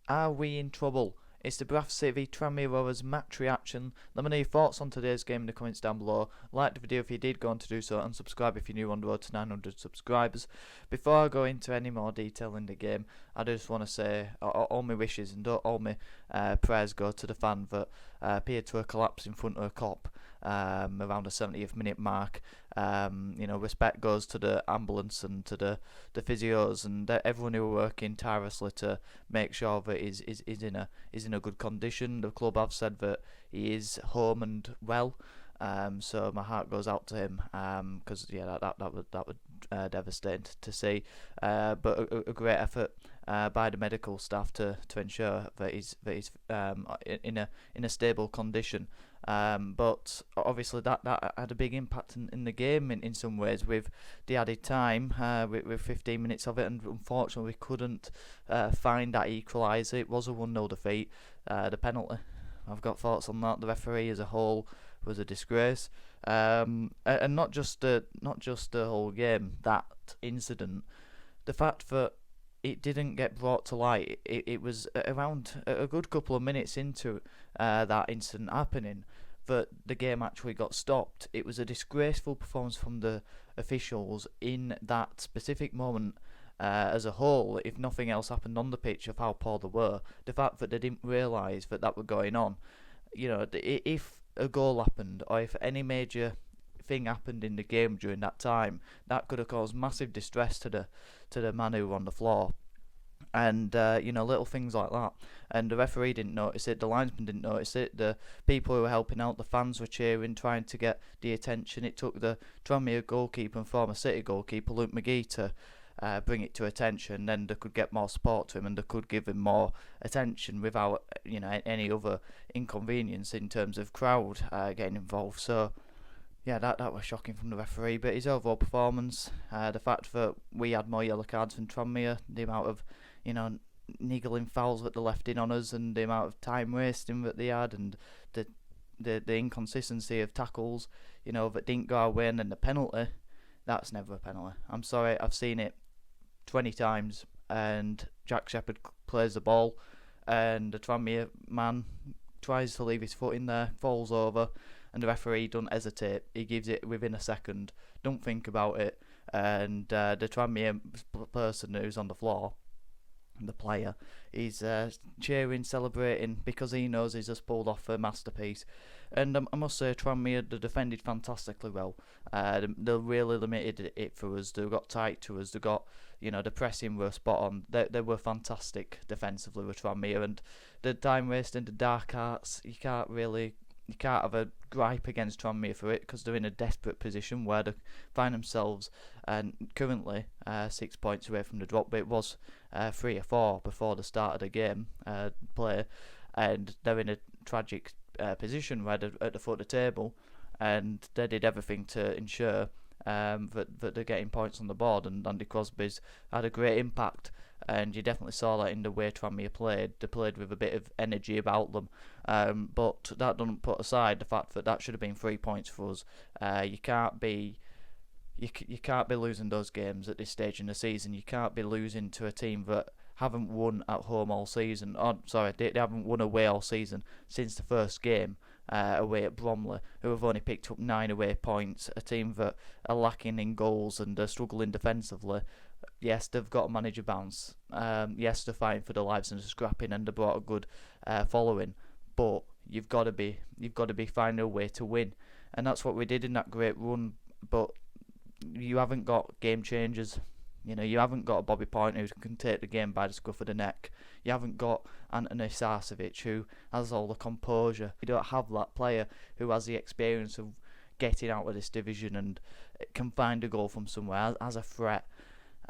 Are we in trouble? It's the Bradford City Tranmere Rovers match reaction. Let me know your thoughts on today's game in the comments down below. Like the video if you did go on to do so, and subscribe if you're new on the road to 900 subscribers. Before I go into any more detail in the game, I just want to say all my wishes and all my prayers go to the fan that appeared to have collapsed in front of a cop around the 70th minute mark. Respect goes to the ambulance and to the physios and everyone who are working tirelessly to make sure that he's in a good condition. The club have said that he is home and well, so my heart goes out to him, because that would devastating to see. But a great effort by the medical staff to ensure that he's in a stable condition. But obviously that had a big impact in the game in some ways, with the added time, with 15 minutes of it, and unfortunately we couldn't find that equaliser. It was a 1-0 defeat. The penalty, I've got thoughts on that. The referee as a whole was a disgrace, and not just the whole game. That incident, the fact that it didn't get brought to light, it was around a good couple of minutes into that incident happening that the game actually got stopped. It was a disgraceful performance from the officials in that specific moment. As a whole, if nothing else happened on the pitch, of how poor they were, the fact that they didn't realise that was going on. If a goal happened, or if any major thing happened in the game during that time, that could have caused massive distress to the man who were on the floor. And little things like that, and the referee didn't notice it, the linesman didn't notice it, the people who were helping out, the fans were cheering, trying to get the attention. It took the Tranmere goalkeeper and former City goalkeeper Luke McGee to bring it to attention. Then they could get more support to him, and they could give him more attention without any other inconvenience in terms of crowd getting involved. So yeah, that was shocking from the referee. But his overall performance, the fact that we had more yellow cards than Tranmere, the amount of niggling fouls that they left in on us, and the amount of time wasting that they had, and the inconsistency of tackles, that didn't go our way, and then the penalty, that's never a penalty. I'm sorry, I've seen it 20 times, and Jack Shepherd plays the ball, and the Tranmere man tries to leave his foot in there, falls over, and the referee don't hesitate. He gives it within a second, don't think about it, and the Tranmere person who's on the floor, the player, he's cheering, celebrating, because he knows he's just pulled off a masterpiece. And I must say, Tranmere, they defended fantastically well. They really limited it for us. They got tight to us. They got, the pressing were spot on. They were fantastic defensively with Tranmere, and the time wasting, the dark arts, you can't have a gripe against Tranmere for it, because they're in a desperate position where they find themselves, and currently 6 points away from the drop. But it was 3 or 4 before the start of the game play, and they're in a tragic position where they're at the foot of the table, and they did everything to ensure that they're getting points on the board. And Andy Crosby's had a great impact, and you definitely saw that in the way Tranmere played. They played with a bit of energy about them, but that doesn't put aside the fact that should have been 3 points for us. You can't be losing those games at this stage in the season. You can't be losing to a team that haven't won at home all season. They haven't won away all season since the first game away at Bromley, who have only picked up 9 away points. A team that are lacking in goals and are struggling defensively. Yes, they've got a manager bounce. Yes, they're fighting for their lives and they're scrapping, and they brought a good following. But you've got to be finding a way to win, and that's what we did in that great run. But you haven't got game changers. You haven't got a Bobby Point who can take the game by the scruff of the neck. You haven't got Anthony Sarcevic who has all the composure. You don't have that player who has the experience of getting out of this division and can find a goal from somewhere, has a threat,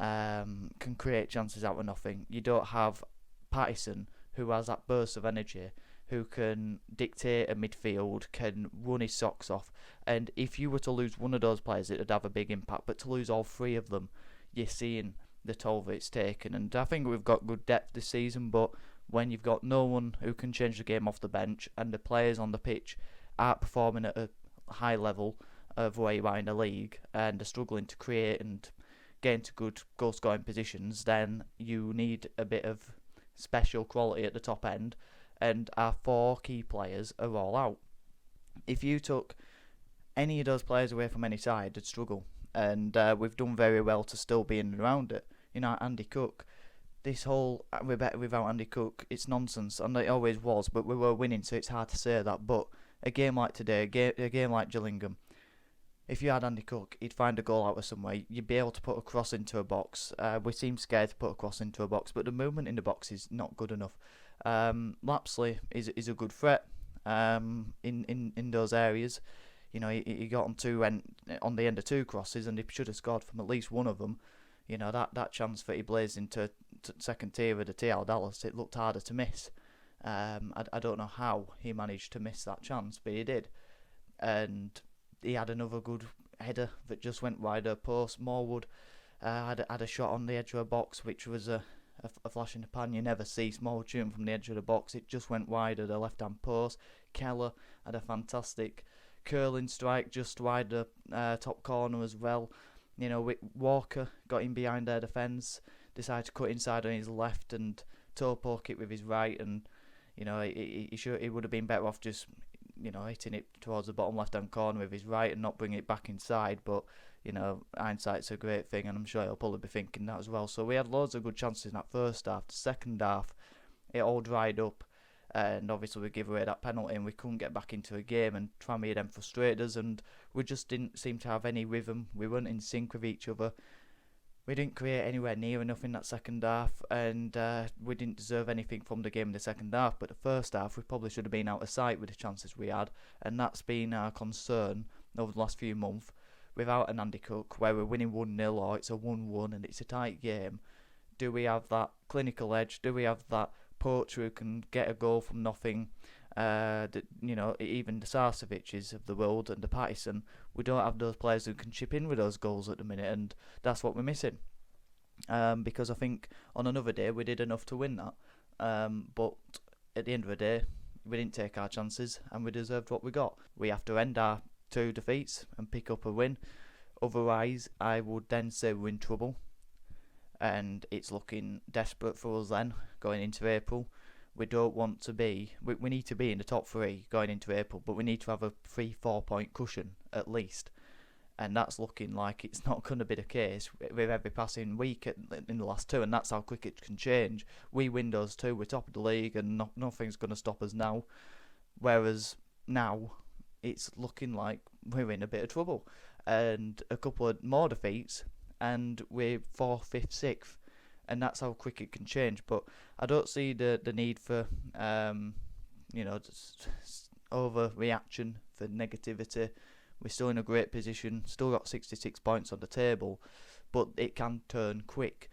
can create chances out of nothing. You don't have Pattison who has that burst of energy, who can dictate a midfield, can run his socks off. And if you were to lose one of those players, it would have a big impact. But to lose all 3 of them, you're seeing the toll that it's taken. And I think we've got good depth this season, but when you've got no one who can change the game off the bench, and the players on the pitch aren't performing at a high level of where you are in the league, and are struggling to create and get into good goal scoring positions, then you need a bit of special quality at the top end, and our 4 key players are all out. If you took any of those players away from any side, they'd struggle. And we've done very well to still be in and around it. Andy Cook, this whole without Andy Cook, it's nonsense, and it always was. But we were winning, so it's hard to say that. But a game like today, a game like Gillingham, if you had Andy Cook, he'd find a goal out of somewhere. You'd be able to put a cross into a box. We seem scared to put a cross into a box, but the movement in the box is not good enough. Lapsley is a good threat in those areas. He got on the end of 2 crosses, and he should have scored from at least one of them. That chance that he blazed into second tier of the TL Dallas, it looked harder to miss. I don't know how he managed to miss that chance, but he did. And he had another good header that just went wider post. Morwood had a shot on the edge of a box, which was a flash in the pan. You never see Smallwood shooting from the edge of the box. It just went wide of the left-hand post. Keller had a fantastic curling strike just wide the top corner as well. Walker got in behind their defence, decided to cut inside on his left and toe poke it with his right, and he would have been better off just hitting it towards the bottom left-hand corner with his right and not bringing it back inside. But hindsight's a great thing, and I'm sure he'll probably be thinking that as well. So we had loads of good chances in that first half. The second half, it all dried up, and obviously we gave away that penalty and we couldn't get back into a game, and Tranmere then frustrated us, and we just didn't seem to have any rhythm. We weren't in sync with each other. We didn't create anywhere near enough in that second half, and we didn't deserve anything from the game in the second half. But the first half, we probably should have been out of sight with the chances we had, and that's been our concern over the last few months. Without an Andy Cook, where we're winning 1-0 or it's a 1-1 and it's a tight game, do we have that clinical edge? Do we have that poacher who can get a goal from nothing? Even the Sarcevic's of the world and the Pattison, we don't have those players who can chip in with those goals at the minute, and that's what we're missing. Because I think on another day we did enough to win that, but at the end of the day we didn't take our chances and we deserved what we got. We have to end our 2 defeats and pick up a win. Otherwise, I would then say we're in trouble, and it's looking desperate for us then going into April. We don't want to be. We need to be in the top 3 going into April, but we need to have a 3-4 point cushion at least, and that's looking like it's not going to be the case with every passing week in the last 2, and that's how quick it can change. We win those 2, we're top of the league, and nothing's going to stop us now. Whereas now, it's looking like we're in a bit of trouble, and a couple of more defeats, and we're 4th, 5th, 6th. And that's how quick it can change. But I don't see the need for overreaction, for negativity. We're still in a great position, still got 66 points on the table, but it can turn quick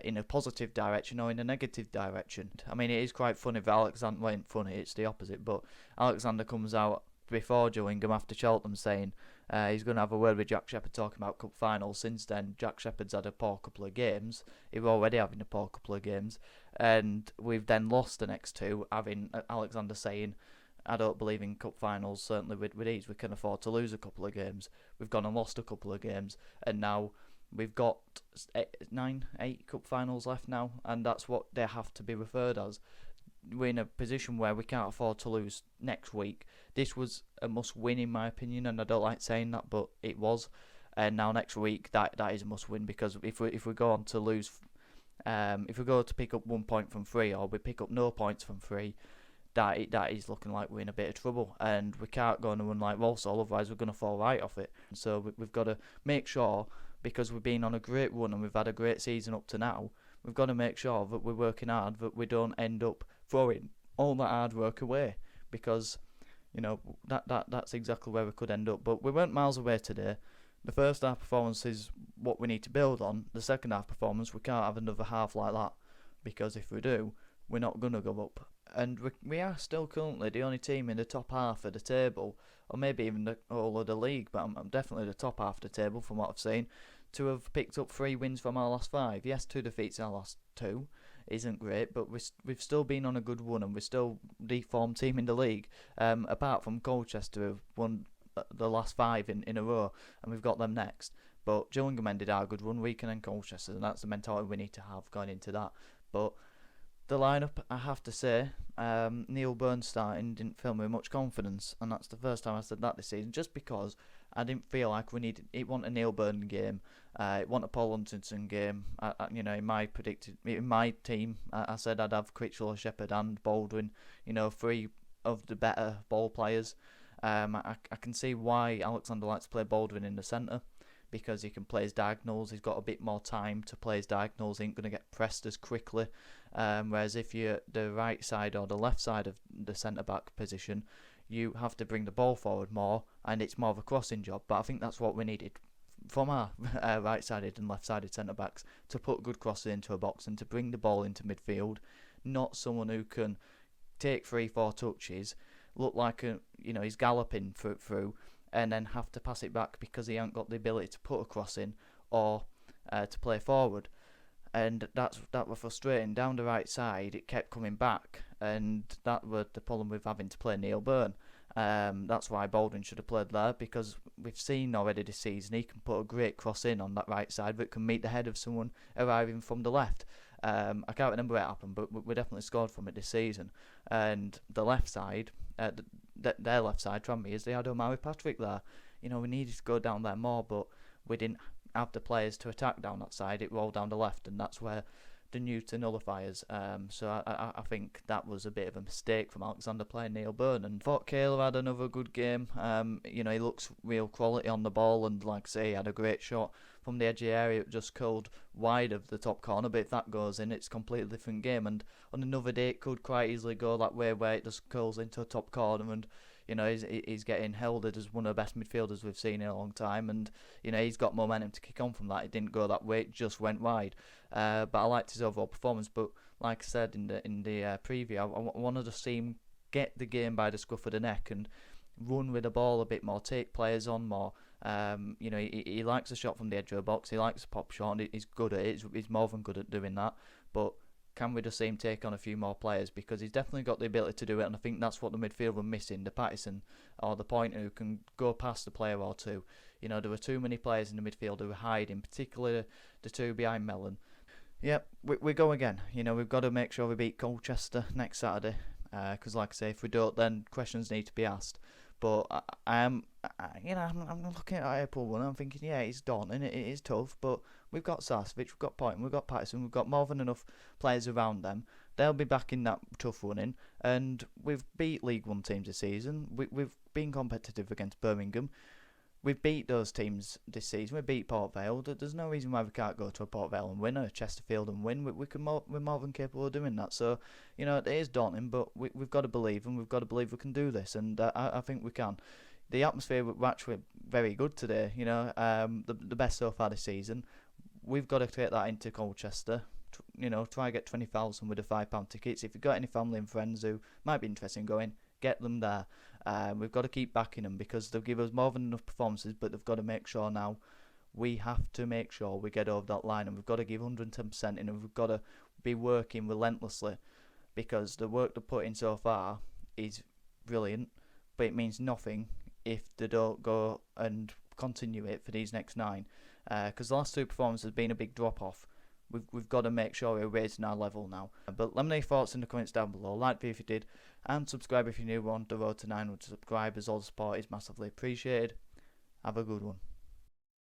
in a positive direction or in a negative direction. I mean, it is quite funny that Alexander, well, funny, it's the opposite, but Alexander comes out before Gillingham after Cheltenham saying he's going to have a word with Jack Shepherd talking about cup finals. Since then, Jack Shepherd's had a poor couple of games. He was already having a poor couple of games, and we've then lost the next 2, having Alexander saying, I don't believe in cup finals, certainly with ease. We can afford to lose a couple of games. We've gone and lost a couple of games, and now we've got 8 cup finals left now, and that's what they have to be referred as. We're in a position where we can't afford to lose next week. This was a must-win in my opinion, and I don't like saying that, but it was. And now next week, that is a must-win, because if we go on to lose, if we go to pick up 1 point from 3, or we pick up no points from 3, that is looking like we're in a bit of trouble, and we can't go on a run like Walsall, otherwise we're going to fall right off it. So we've got to make sure, because we've been on a great run and we've had a great season up to now, we've got to make sure that we're working hard, that we don't end up throwing all that hard work away, because that's exactly where we could end up. But we weren't miles away today. The first half performance is what we need to build on. The second half performance, we can't have another half like that, because if we do, we're not going to go up. And we are still currently the only team in the top half of the table, or maybe even the whole of the league, but I'm definitely the top half of the table from what I've seen, to have picked up 3 wins from our last 5. Yes, 2 defeats in our last 2 isn't great, but we've still been on a good run, and we're still the form team in the league, apart from Colchester, who've won the last 5 in a row, and we've got them next. But Gillingham ended our good run, we can end Colchester, and that's the mentality we need to have going into that. But The lineup, I have to say, Neil Burns starting didn't fill me with much confidence, and that's the first time I said that this season, just because I didn't feel like we needed. It wasn't a Neil Burns game, it wasn't a Paul Huntington game. In my team, I said I'd have Critchlow, Shepherd, and Baldwin. Three of the better ball players. I can see why Alexander likes to play Baldwin in the centre, because he can play his diagonals. He's got a bit more time to play his diagonals. He ain't going to get pressed as quickly. Whereas if you're the right side or the left side of the centre-back position, you have to bring the ball forward more, and it's more of a crossing job. But I think that's what we needed from our right-sided and left-sided centre-backs, to put good crosses into a box and to bring the ball into midfield, not someone who can take 3-4 touches, look like he's galloping through, and then have to pass it back because he ain't got the ability to put a cross in or to play forward. And that was frustrating. Down the right side, it kept coming back, and that was the problem with having to play Neil Byrne. That's why Baldwin should have played there, because we've seen already this season he can put a great cross in on that right side that can meet the head of someone arriving from the left. I can't remember where it happened, but we definitely scored from it this season. And the left side, their left side, Tranmere, they had Omari Patrick there. We needed to go down there more, but we didn't have the players to attack down that side. It rolled down the left, and that's where the Newton nullifiers. So I think that was a bit of a mistake from Alexander playing Neil Byrne. And thought Kayla had another good game. He looks real quality on the ball, and like I say, he had a great shot from the edge of the area. It just curled wide of the top corner, but if that goes in, it's a completely different game. And on another day, it could quite easily go that way, where it just curls into a top corner, and he's getting heralded as one of the best midfielders we've seen in a long time, and he's got momentum to kick on from that. It didn't go that way; it just went wide. But I liked his overall performance. But like I said in the preview, I wanted to see him get the game by the scruff of the neck and run with the ball a bit more, take players on more. He likes a shot from the edge of the box. He likes a pop shot, and he's good at it. He's more than good at doing that. But can we just see him take on a few more players, because he's definitely got the ability to do it, and I think that's what the midfield were missing, the Pattison or the pointer who can go past a player or two. There were too many players in the midfield who were hiding, particularly the two behind Mellon. Yep, we go again. We've got to make sure we beat Colchester next Saturday, because like I say, if we don't, then questions need to be asked. But I'm looking at April 1, I'm thinking, yeah, it's daunting, it is tough, but we've got Sarcevic, we've got Pointon, we've got Pattison, we've got more than enough players around them. They'll be back in that tough running, and we've beat League One teams this season. We've been competitive against Birmingham. We've beat those teams this season. We beat Port Vale. There's no reason why we can't go to a Port Vale and win, or a Chesterfield and win. We're more than capable of doing that. So, it is daunting, but we've got to believe, and we've got to believe we can do this, and I think we can. The atmosphere was actually very good today. The best so far this season. We've got to take that into Colchester. Try and get 20,000 with the £5 tickets. If you've got any family and friends who might be interested in going, get them there. We've got to keep backing them, because they'll give us more than enough performances, but they've got to make sure now. We have to make sure we get over that line, and we've got to give 110%, and we've got to be working relentlessly, because the work they've put in so far is brilliant, but it means nothing if they don't go and continue it for these next 9. Because the last 2 performances have been a big drop off. We've got to make sure we're raising our level now. But let me know your thoughts in the comments down below. Like the video if you did, and subscribe if you're new. On the road to 900 subscribers. All the support is massively appreciated. Have a good one.